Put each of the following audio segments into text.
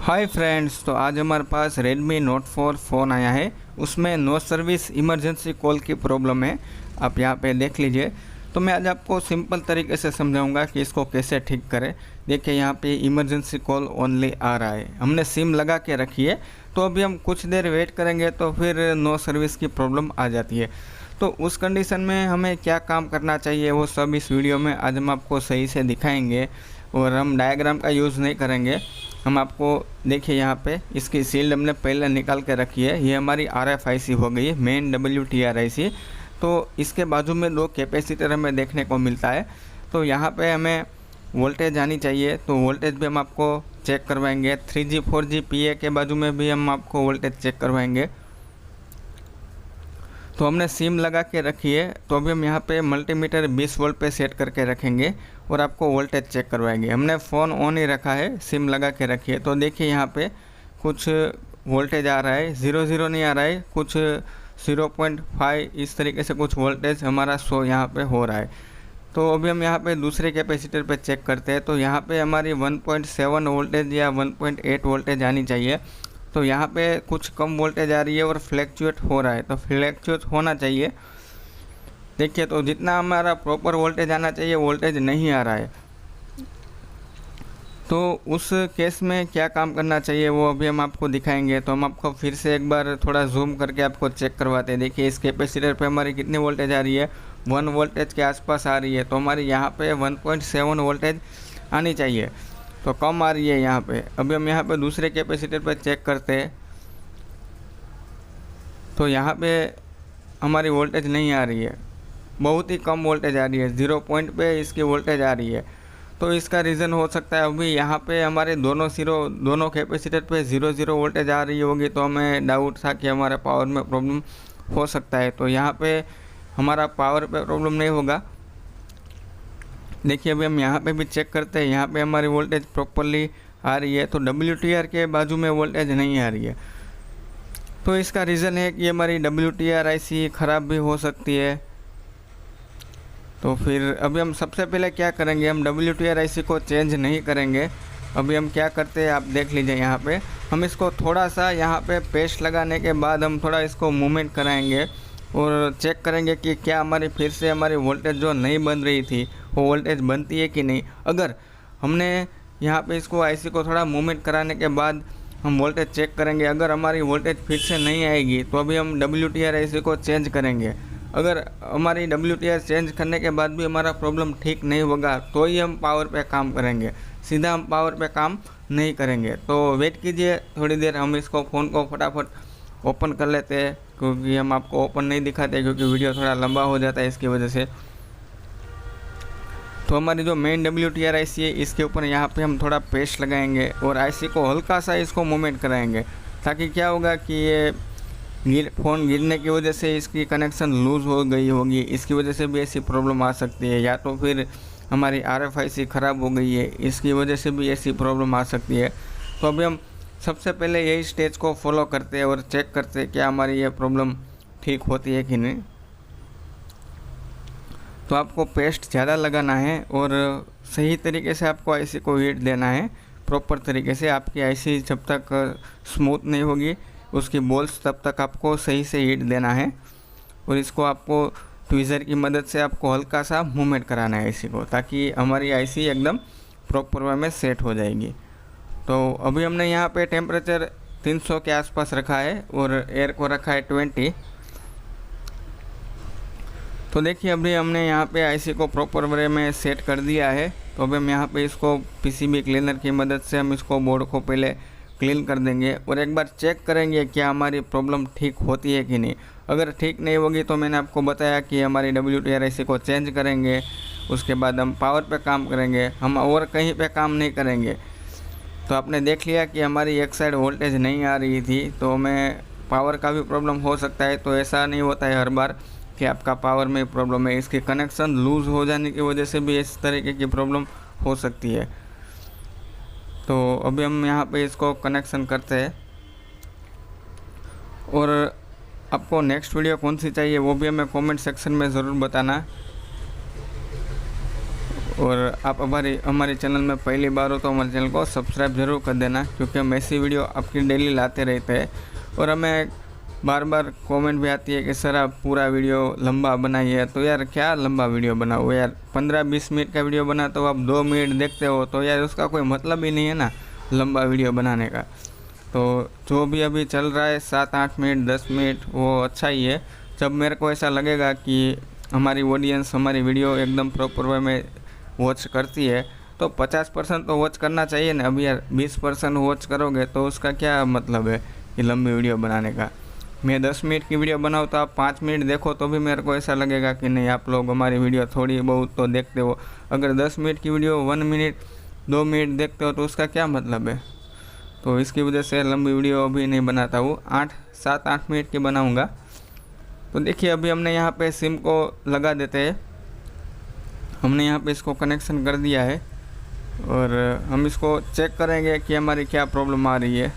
Hi friends, तो आज हमारे पास Redmi Note 4 फ़ोन आया है। उसमें नो सर्विस इमरजेंसी कॉल की प्रॉब्लम है। आप यहाँ पे देख लीजिए। तो मैं आज आपको सिंपल तरीके से समझाऊंगा कि इसको कैसे ठीक करें। देखिए यहाँ पे इमरजेंसी कॉल ओनली आ रहा है, हमने सिम लगा के रखी है। तो अभी हम कुछ देर वेट करेंगे तो फिर नो सर्विस की प्रॉब्लम आ जाती है। तो उस कंडीशन में हमें क्या काम करना चाहिए वो सब इस वीडियो में आज हम आपको सही से दिखाएंगे। और हम डायग्राम का यूज़ नहीं करेंगे। हम आपको देखिए यहाँ पे इसकी सील्ड हमने पहले निकाल के रखी है। ये हमारी RFIC हो गई है, मेन WTRIC। तो इसके बाजू में दो कैपेसिटर हमें देखने को मिलता है। तो यहाँ पे हमें वोल्टेज आनी चाहिए, तो वोल्टेज भी हम आपको चेक करवाएंगे। 3G 4G PA के बाजू में भी हम आपको वोल्टेज चेक करवाएंगे। तो हमने सिम लगा के रखी है, तो अभी हम यहाँ पे मल्टीमीटर 20 वोल्ट पे सेट करके रखेंगे और आपको वोल्टेज चेक करवाएंगे। हमने फ़ोन ऑन ही रखा है, सिम लगा के रखी है। तो देखिए यहाँ पे कुछ वोल्टेज आ रहा है, 0 नहीं आ रहा है, कुछ 0.5 इस तरीके से कुछ वोल्टेज हमारा शो यहाँ पे हो रहा है। तो अभी हम यहाँ पे दूसरे कैपेसिटर पे चेक करते हैं। तो यहाँ पे हमारी 1.7 वोल्टेज या 1.8 वोल्टेज आनी चाहिए। तो यहाँ पे कुछ कम वोल्टेज आ रही है और फ्लैक्चुएट हो रहा है, तो फ्लैक्चुएट होना चाहिए। देखिए तो जितना हमारा प्रॉपर वोल्टेज आना चाहिए वोल्टेज नहीं आ रहा है। तो उस केस में क्या काम करना चाहिए वो अभी हम आपको दिखाएंगे। तो हम आपको फिर से एक बार थोड़ा जूम करके आपको चेक करवाते हैं। देखिए इस कैपेसिटर पे हमारी कितनी वोल्टेज आ रही है, 1 वोल्टेज के आसपास आ रही है। तो हमारी यहाँ पे 1.7 वोल्टेज आनी चाहिए, तो कम आ रही है यहाँ पे। अभी हम यहाँ पे दूसरे कैपेसिटर पे चेक करते हैं। तो यहाँ पे हमारी वोल्टेज नहीं आ रही है, बहुत ही कम वोल्टेज आ रही है, 0 पॉइंट पे इसकी वोल्टेज आ रही है। तो इसका रीज़न हो सकता है अभी यहाँ पे हमारे दोनों कैपेसिटर पे 0 वोल्टेज आ रही होगी। तो हमें डाउट था कि हमारे पावर में प्रॉब्लम हो सकता है। तो यहाँ पे हमारा पावर पे प्रॉब्लम नहीं होगा। देखिए अभी हम यहाँ पे भी चेक करते हैं, यहाँ पे हमारी वोल्टेज प्रॉपरली आ रही है। तो WTR के बाजू में वोल्टेज नहीं आ रही है। तो इसका रीज़न है कि हमारी WTRIC ख़राब भी हो सकती है। तो फिर अभी हम सबसे पहले क्या करेंगे, हम WTRIC को चेंज नहीं करेंगे। अभी हम क्या करते हैं आप देख लीजिए। यहाँ पे हम इसको थोड़ा सा यहाँ पे पेस्ट लगाने के बाद हम थोड़ा इसको मूवमेंट कराएंगे और चेक करेंगे कि क्या हमारी फिर से हमारी वोल्टेज जो नहीं बन रही थी वो वोल्टेज बनती है कि नहीं। अगर हमने यहाँ पे इसको IC को थोड़ा मूवमेंट कराने के बाद हम वोल्टेज चेक करेंगे, अगर हमारी वोल्टेज फिर से नहीं आएगी तो अभी हम WTRIC को चेंज करेंगे। अगर हमारी WTR चेंज करने के बाद भी हमारा प्रॉब्लम ठीक नहीं होगा तो ही हम पावर पे काम करेंगे, सीधा हम पावर पे काम नहीं करेंगे। तो वेट कीजिए थोड़ी देर, हम इसको फ़ोन को फटाफट ओपन कर लेते हैं, क्योंकि हम आपको ओपन नहीं दिखाते क्योंकि वीडियो थोड़ा लंबा हो जाता है इसकी वजह से। तो हमारी जो मेन WTRIC है इसके ऊपर यहाँ पे हम थोड़ा पेस्ट लगाएंगे और IC को हल्का सा इसको मूवमेंट कराएंगे, ताकि क्या होगा कि ये फ़ोन गिरने की वजह से इसकी कनेक्शन लूज़ हो गई होगी, इसकी वजह से भी ऐसी प्रॉब्लम आ सकती है। या तो फिर हमारी RFIC ख़राब हो गई है, इसकी वजह से भी ऐसी प्रॉब्लम आ सकती है। तो अभी हम सबसे पहले यही स्टेज को फॉलो करते हैं और चेक करते हैं क्या हमारी ये प्रॉब्लम ठीक होती है कि नहीं। तो आपको पेस्ट ज़्यादा लगाना है और सही तरीके से आपको IC को हीट देना है, प्रॉपर तरीके से। आपकी IC जब तक स्मूथ नहीं होगी उसकी बॉल्स तब तक आपको सही से हीट देना है। और इसको आपको ट्विज़र की मदद से आपको हल्का सा मूवमेंट कराना है IC को, ताकि हमारी IC एकदम प्रॉपर वे में सेट हो जाएगी। तो अभी हमने यहाँ पे टेम्परेचर 300 के आसपास रखा है और एयर को रखा है 20। तो देखिए अभी हमने यहाँ पे IC को प्रॉपर वे में सेट कर दिया है। तो अभी हम यहाँ पे इसको PCB क्लीनर की मदद से हम इसको बोर्ड को पहले क्लीन कर देंगे और एक बार चेक करेंगे क्या हमारी प्रॉब्लम ठीक होती है कि नहीं। अगर ठीक नहीं होगी तो मैंने आपको बताया कि हमारी WTRIC को चेंज करेंगे, उसके बाद हम पावर पे काम करेंगे, हम और कहीं पे काम नहीं करेंगे। तो आपने देख लिया कि हमारी एक साइड वोल्टेज नहीं आ रही थी, तो हमें पावर का भी प्रॉब्लम हो सकता है। तो ऐसा नहीं होता है हर बार कि आपका पावर में प्रॉब्लम है, इसकी कनेक्शन लूज़ हो जाने की वजह से भी इस तरीके की प्रॉब्लम हो सकती है। तो अभी हम यहाँ पे इसको कनेक्शन करते हैं और आपको नेक्स्ट वीडियो कौन सी चाहिए वो भी हमें कमेंट सेक्शन में ज़रूर बताना। और आप हमारे चैनल में पहली बार हो तो हमारे चैनल को सब्सक्राइब ज़रूर कर देना, क्योंकि हम ऐसी वीडियो आपकी डेली लाते रहते हैं। और हमें बार बार कमेंट भी आती है कि सर आप पूरा वीडियो लंबा बनाइए। तो यार क्या लंबा वीडियो बनाओ यार, 15-20 मिनट का वीडियो बना तो आप 2 मिनट देखते हो, तो यार उसका कोई मतलब ही नहीं है ना लंबा वीडियो बनाने का। तो जो भी अभी चल रहा है 7-8 मिनट 10 मिनट वो अच्छा ही है। जब मेरे को ऐसा लगेगा कि हमारी ऑडियंस हमारी वीडियो एकदम प्रॉपर वे में वॉच करती है तो 50% तो वॉच करना चाहिए ना। अभी यार 20% वॉच करोगे तो उसका क्या मतलब है कि लंबी वीडियो बनाने का। मैं 10 मिनट की वीडियो बनाऊँ तो आप 5 मिनट देखो तो भी मेरे को ऐसा लगेगा कि नहीं आप लोग हमारी वीडियो थोड़ी बहुत तो देखते हो। अगर 10 मिनट की वीडियो 1 मिनट 2 मिनट देखते हो तो उसका क्या मतलब है। तो इसकी वजह से लंबी वीडियो अभी नहीं बनाता हूँ, 7-8 मिनट की बनाऊँगा। तो देखिए अभी हमने यहाँ पे सिम को लगा देते हैं। हमने यहाँ पे इसको कनेक्शन कर दिया है और हम इसको चेक करेंगे कि हमारी क्या प्रॉब्लम आ रही है।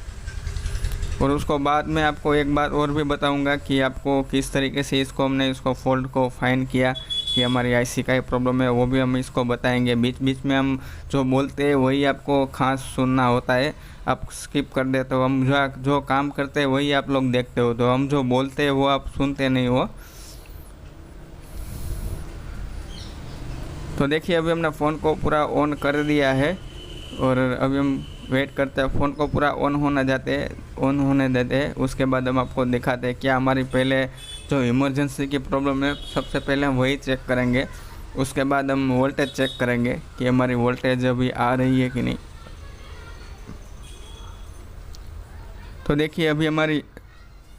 और उसको बाद में आपको एक बात और भी बताऊंगा कि आपको किस तरीके से इसको फॉल्ट को फाइंड किया कि हमारी आईसी का ही प्रॉब्लम है, वो भी हम इसको बताएंगे। बीच बीच में हम जो बोलते हैं वही आपको खास सुनना होता है, आप स्किप कर देते हो। हम जो काम करते हैं वही आप लोग देखते हो, तो हम जो बोलते हैं वो आप सुनते नहीं हो। तो देखिए अभी हमने फ़ोन को पूरा ऑन कर दिया है और अभी हम वेट करते हैं, फ़ोन को पूरा ऑन होने देते हैं। उसके बाद हम आपको दिखाते हैं क्या हमारी पहले जो इमरजेंसी की प्रॉब्लम है सबसे पहले हम वही चेक करेंगे। उसके बाद हम वोल्टेज चेक करेंगे कि हमारी वोल्टेज अभी आ रही है कि नहीं। तो देखिए अभी हमारी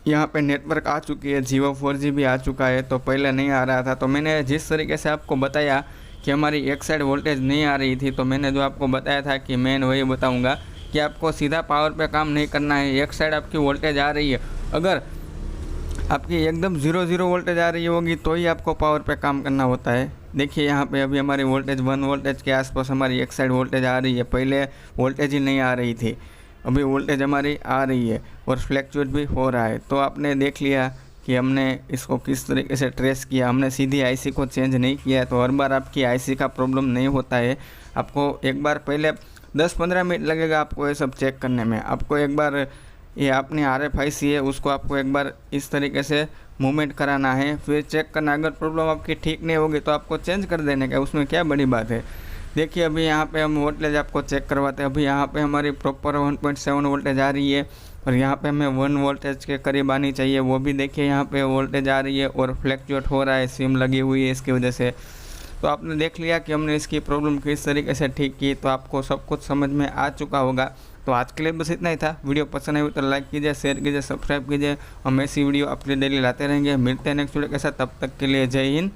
यहाँ पे नेटवर्क आ चुकी है, Jio 4G भी आ चुका है। तो पहले नहीं आ रहा था, तो मैंने जिस तरीके से आपको बताया कि हमारी एक साइड वोल्टेज नहीं आ रही थी, तो मैंने जो आपको बताया था कि मैं वही बताऊंगा कि आपको सीधा पावर पे काम नहीं करना है। एक साइड आपकी वोल्टेज आ रही है, अगर आपकी एकदम 0 वोल्टेज आ रही होगी तो ही आपको पावर पे काम करना होता है। देखिए यहाँ पे अभी हमारी वोल्टेज 1 वोल्टेज के आसपास हमारी एक साइड वोल्टेज आ रही है। पहले वोल्टेज ही नहीं आ रही थी, अभी वोल्टेज हमारी आ रही है और फ्लैक्चुएट भी हो रहा है। तो आपने देख लिया कि हमने इसको किस तरीके से ट्रेस किया। हमने सीधी आईसी को चेंज नहीं किया, तो हर बार आपकी आईसी का प्रॉब्लम नहीं होता है। आपको एक बार पहले 10-15 मिनट लगेगा आपको ये सब चेक करने में। आपको एक बार ये अपनी RFIC है उसको आपको एक बार इस तरीके से मूवमेंट कराना है, फिर चेक करना। अगर प्रॉब्लम आपकी ठीक नहीं होगी तो आपको चेंज कर देने का, उसमें क्या बड़ी बात है। देखिए अभी यहाँ पे हम वोल्टेज आपको चेक करवाते हैं। अभी यहाँ पे हमारी प्रॉपर 1.7 वोल्टेज आ रही है और यहाँ पे हमें 1 वोल्टेज के करीब आनी चाहिए, वो भी देखिए यहाँ पे वोल्टेज आ रही है और फ्लैक्चुएट हो रहा है, सिम लगी हुई है इसकी वजह से। तो आपने देख लिया कि हमने इसकी प्रॉब्लम किस तरीके से ठीक की, तो आपको सब कुछ समझ में आ चुका होगा। तो आज के लिए बस इतना ही था। वीडियो पसंद आई तो लाइक कीजिए, शेयर कीजिए, सब्सक्राइब कीजिए। हम ऐसी वीडियो आपके लिए डेली लाते रहेंगे। मिलते हैं नेक्स्ट वीडियो के साथ, तब तक के लिए जय हिंद।